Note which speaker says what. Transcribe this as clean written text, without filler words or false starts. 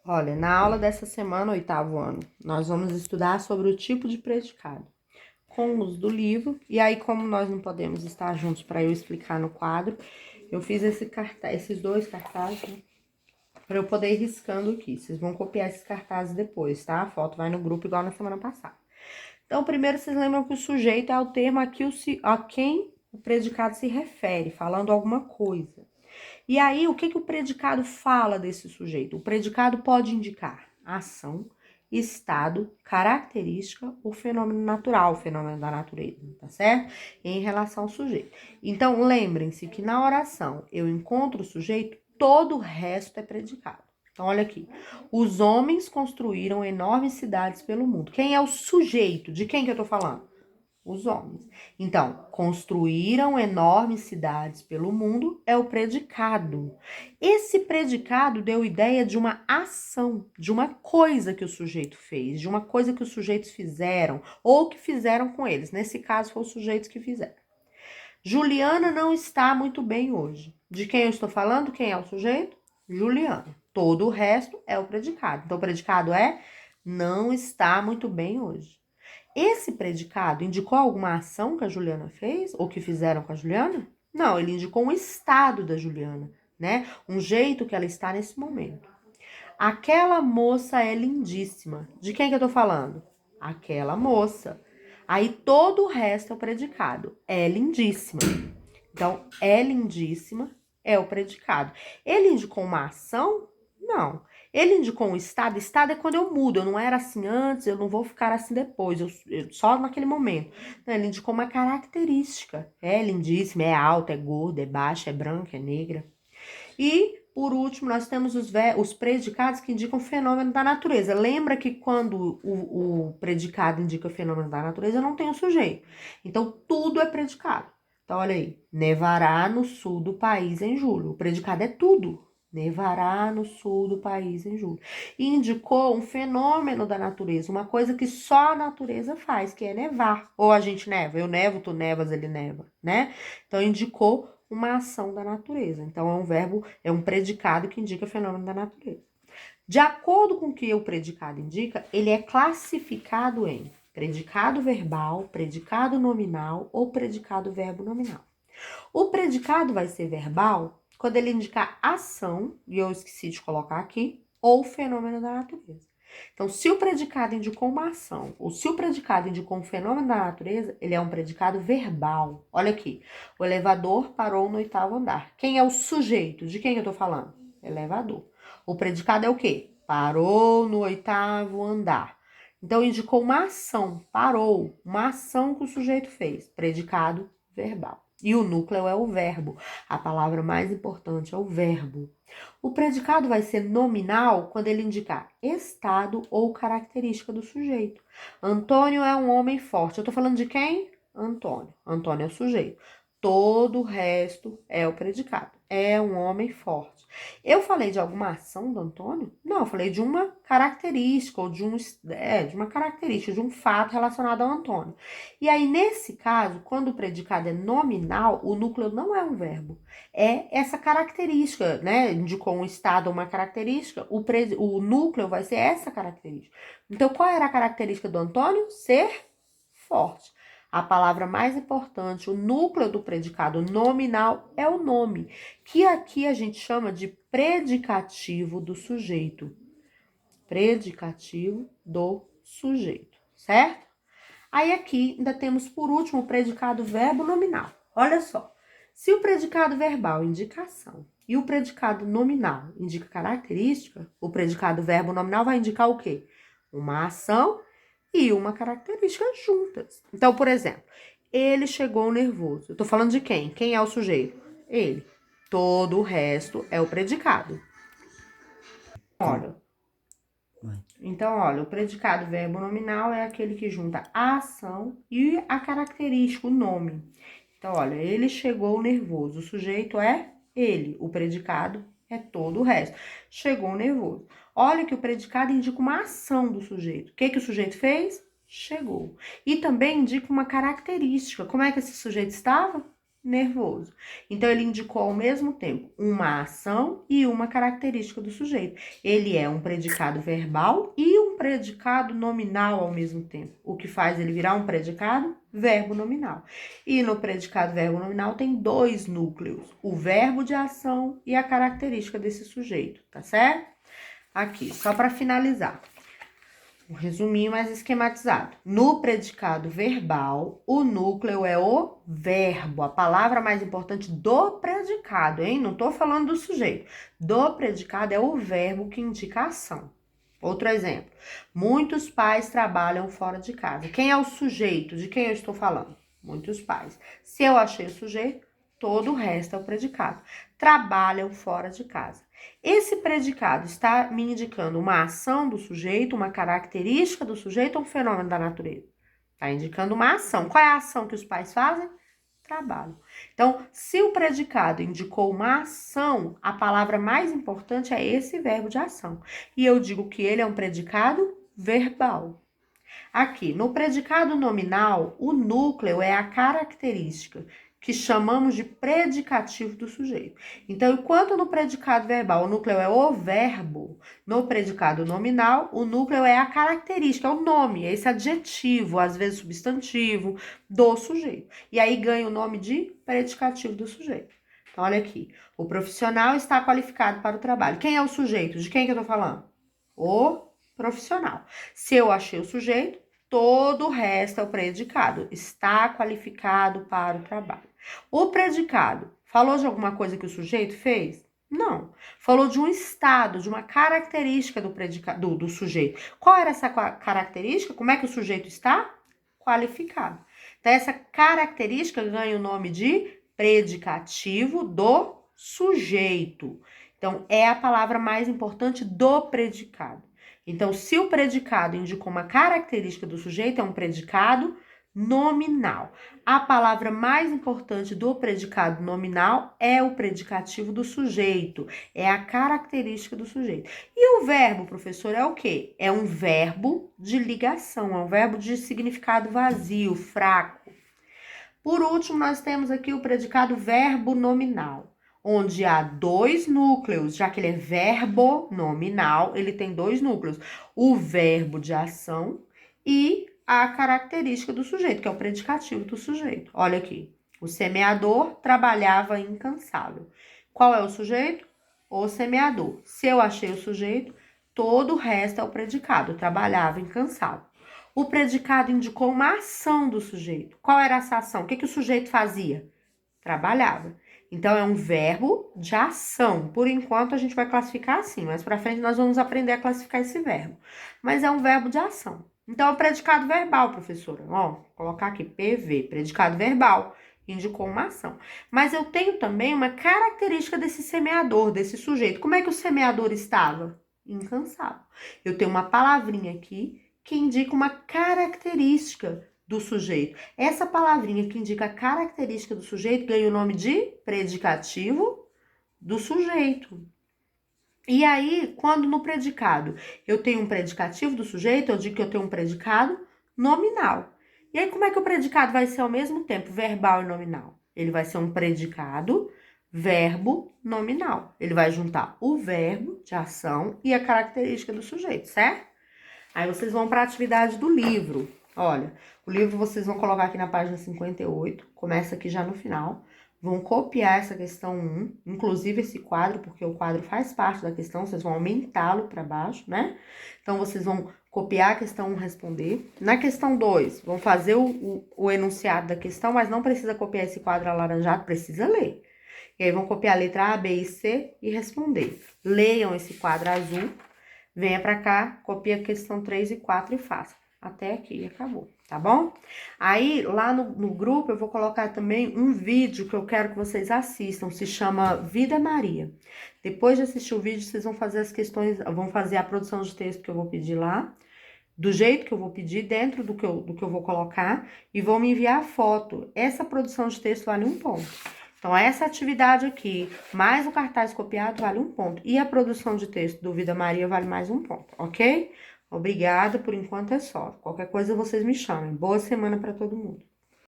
Speaker 1: Olha, na aula dessa semana, oitavo ano, nós vamos estudar sobre o tipo de predicado, com o uso do livro. E aí, como nós não podemos estar juntos para eu explicar no quadro, eu fiz esses dois cartazes, né, para eu poder ir riscando aqui. Vocês vão copiar esses cartazes depois, tá? A foto vai no grupo igual na semana passada. Então, primeiro, vocês lembram que o sujeito é o termo a quem o predicado se refere, falando alguma coisa. E aí, o que o predicado fala desse sujeito? O predicado pode indicar ação, estado, característica ou fenômeno natural, fenômeno da natureza, tá certo? Em relação ao sujeito. Então, lembrem-se que na oração eu encontro o sujeito, todo o resto é predicado. Então, olha aqui. Os homens construíram enormes cidades pelo mundo. Quem é o sujeito? De quem que eu tô falando? Os homens. Então, construíram enormes cidades pelo mundo é o predicado. Esse predicado deu ideia de uma ação, de uma coisa que o sujeito fez, de uma coisa que os sujeitos fizeram ou que fizeram com eles. Nesse caso, foram os sujeitos que fizeram. Juliana não está muito bem hoje. De quem eu estou falando? Quem é o sujeito? Juliana. Todo o resto é o predicado. Então, o predicado é não está muito bem hoje. Esse predicado indicou alguma ação que a Juliana fez ou que fizeram com a Juliana? Não, ele indicou um estado da Juliana, né? Um jeito que ela está nesse momento. Aquela moça é lindíssima. De quem que eu tô falando? Aquela moça. Aí todo o resto é o predicado. É lindíssima. Então, é lindíssima é o predicado. Ele indicou uma ação? Não. Ele indicou um estado. Estado é quando eu mudo. Eu não era assim antes, eu não vou ficar assim depois. Só naquele momento. Não, ele indicou uma característica. É lindíssima, é alta, é gorda, é baixa, é branca, é negra. E, por último, nós temos os predicados que indicam fenômeno da natureza. Lembra que quando o predicado indica fenômeno da natureza, não tem o sujeito. Então, tudo é predicado. Então, olha aí. Nevará no sul do país em julho. O predicado é tudo. Nevará no sul do país em julho. E indicou um fenômeno da natureza, uma coisa que só a natureza faz, que é nevar. Ou a gente neva, eu nevo, tu nevas, ele neva, né? Então, indicou uma ação da natureza. Então, é um verbo, é um predicado que indica fenômeno da natureza. De acordo com o que o predicado indica, ele é classificado em predicado verbal, predicado nominal ou predicado verbo nominal. O predicado vai ser verbal quando ele indicar ação, e eu esqueci de colocar aqui, ou fenômeno da natureza. Então, se o predicado indicou uma ação, ou se o predicado indicou um fenômeno da natureza, ele é um predicado verbal. Olha aqui, o elevador parou no oitavo andar. Quem é o sujeito? De quem eu tô falando? Elevador. O predicado é o quê? Parou no oitavo andar. Então, indicou uma ação, parou, uma ação que o sujeito fez. Predicado verbal. E o núcleo é o verbo. A palavra mais importante é o verbo. O predicado vai ser nominal quando ele indicar estado ou característica do sujeito. Antônio é um homem forte. Eu tô falando de quem? Antônio. Antônio é o sujeito. Todo o resto é o predicado. É um homem forte. Eu falei de alguma ação do Antônio? Não, eu falei de uma característica, ou de uma característica, de um fato relacionado ao Antônio. E aí, nesse caso, quando o predicado é nominal, o núcleo não é um verbo. É essa característica, né? Indicou um estado ou uma característica, o núcleo vai ser essa característica. Então, qual era a característica do Antônio? Ser forte. A palavra mais importante, o núcleo do predicado nominal é o nome, que aqui a gente chama de predicativo do sujeito. Predicativo do sujeito, certo? Aí aqui ainda temos por último o predicado verbo nominal. Olha só, se o predicado verbal indica ação e o predicado nominal indica característica, o predicado verbo nominal vai indicar o quê? Uma ação e uma característica juntas. Então, por exemplo, ele chegou nervoso. Eu tô falando de quem? Quem é o sujeito? Ele. Todo o resto é o predicado. Olha, então, olha, o predicado verbo nominal é aquele que junta a ação e a característica, o nome. Então, olha, ele chegou nervoso. O sujeito é ele. O predicado é todo o resto. Chegou nervoso. Olha que o predicado indica uma ação do sujeito. O que o sujeito fez? Chegou. E também indica uma característica. Como é que esse sujeito estava? nervoso. Então, ele indicou ao mesmo tempo uma ação e uma característica do sujeito. Ele é um predicado verbal e um predicado nominal ao mesmo tempo, o que faz ele virar um predicado verbo nominal. E no predicado verbo nominal tem dois núcleos, o verbo de ação e a característica desse sujeito, tá certo? Aqui, só para finalizar. Um resuminho mais esquematizado. No predicado verbal, o núcleo é o verbo, a palavra mais importante do predicado, hein? Não tô falando do sujeito. Do predicado é o verbo que indica a ação. Outro exemplo. Muitos pais trabalham fora de casa. Quem é o sujeito? De quem eu estou falando? Muitos pais. Se eu achei o sujeito, todo o resto é o predicado. Trabalham fora de casa. Esse predicado está me indicando uma ação do sujeito, uma característica do sujeito ou um fenômeno da natureza? Está indicando uma ação. Qual é a ação que os pais fazem? Trabalham. Então, se o predicado indicou uma ação, a palavra mais importante é esse verbo de ação. E eu digo que ele é um predicado verbal. Aqui, no predicado nominal, o núcleo é a característica que chamamos de predicativo do sujeito. Então, enquanto no predicado verbal o núcleo é o verbo, no predicado nominal o núcleo é a característica, é o nome, é esse adjetivo, às vezes substantivo, do sujeito. E aí ganha o nome de predicativo do sujeito. Então, olha aqui, o profissional está qualificado para o trabalho. Quem é o sujeito? De quem que eu tô falando? O profissional. Se eu achei o sujeito, todo o resto é o predicado. Está qualificado para o trabalho. O predicado falou de alguma coisa que o sujeito fez? Não. Falou de um estado, de uma característica do sujeito. Qual era essa característica? Como é que o sujeito está? Qualificado. Então, essa característica ganha o nome de predicativo do sujeito. Então, é a palavra mais importante do predicado. Então, se o predicado indicou uma característica do sujeito, é um predicado nominal. A palavra mais importante do predicado nominal é o predicativo do sujeito, é a característica do sujeito. E o verbo, professor, é o quê? É um verbo de ligação, é um verbo de significado vazio, fraco. Por último, nós temos aqui o predicado verbo nominal, onde há dois núcleos, já que ele é verbo nominal, ele tem dois núcleos, o verbo de ação e a característica do sujeito, que é o predicativo do sujeito. Olha aqui, o semeador trabalhava incansável. Qual é o sujeito? O semeador. Se eu achei o sujeito, todo o resto é o predicado, trabalhava incansável. O predicado indicou uma ação do sujeito. Qual era essa ação? O que o sujeito fazia? Trabalhava. Então, é um verbo de ação. Por enquanto, a gente vai classificar assim. Mais pra frente, nós vamos aprender a classificar esse verbo. Mas é um verbo de ação. Então, é o predicado verbal, professora. Ó, vou colocar aqui, PV, predicado verbal. Indicou uma ação. Mas eu tenho também uma característica desse semeador, desse sujeito. Como é que o semeador estava? Incansável. Eu tenho uma palavrinha aqui que indica uma característica do sujeito. Essa palavrinha que indica a característica do sujeito ganha o nome de predicativo do sujeito. E aí, quando no predicado eu tenho um predicativo do sujeito, eu digo que eu tenho um predicado nominal. E aí, como é que o predicado vai ser ao mesmo tempo verbal e nominal? Ele vai ser um predicado verbo nominal. Ele vai juntar o verbo de ação e a característica do sujeito, certo? Aí vocês vão para a atividade do livro. Olha, o livro vocês vão colocar aqui na página 58, começa aqui já no final. Vão copiar essa questão 1, inclusive esse quadro, porque o quadro faz parte da questão, vocês vão aumentá-lo para baixo, né? Então, vocês vão copiar a questão 1, responder. Na questão 2, vão fazer o enunciado da questão, mas não precisa copiar esse quadro alaranjado, precisa ler. E aí, vão copiar a letra A, B e C e responder. Leiam esse quadro azul. Venha pra cá, copia a questão 3 e 4 e faça. Até aqui e acabou, tá bom? Aí, lá no grupo, eu vou colocar também um vídeo que eu quero que vocês assistam. Se chama Vida Maria. Depois de assistir o vídeo, vocês vão fazer as questões, vão fazer a produção de texto que eu vou pedir lá. Do jeito que eu vou pedir, dentro do que eu vou colocar. E vão me enviar a foto. Essa produção de texto vale 1 ponto. Então, essa atividade aqui, mais o cartaz copiado, vale 1 ponto. E a produção de texto do Vida Maria vale mais 1 ponto, ok? Obrigada, por enquanto é só. Qualquer coisa vocês me chamem. Boa semana para todo mundo.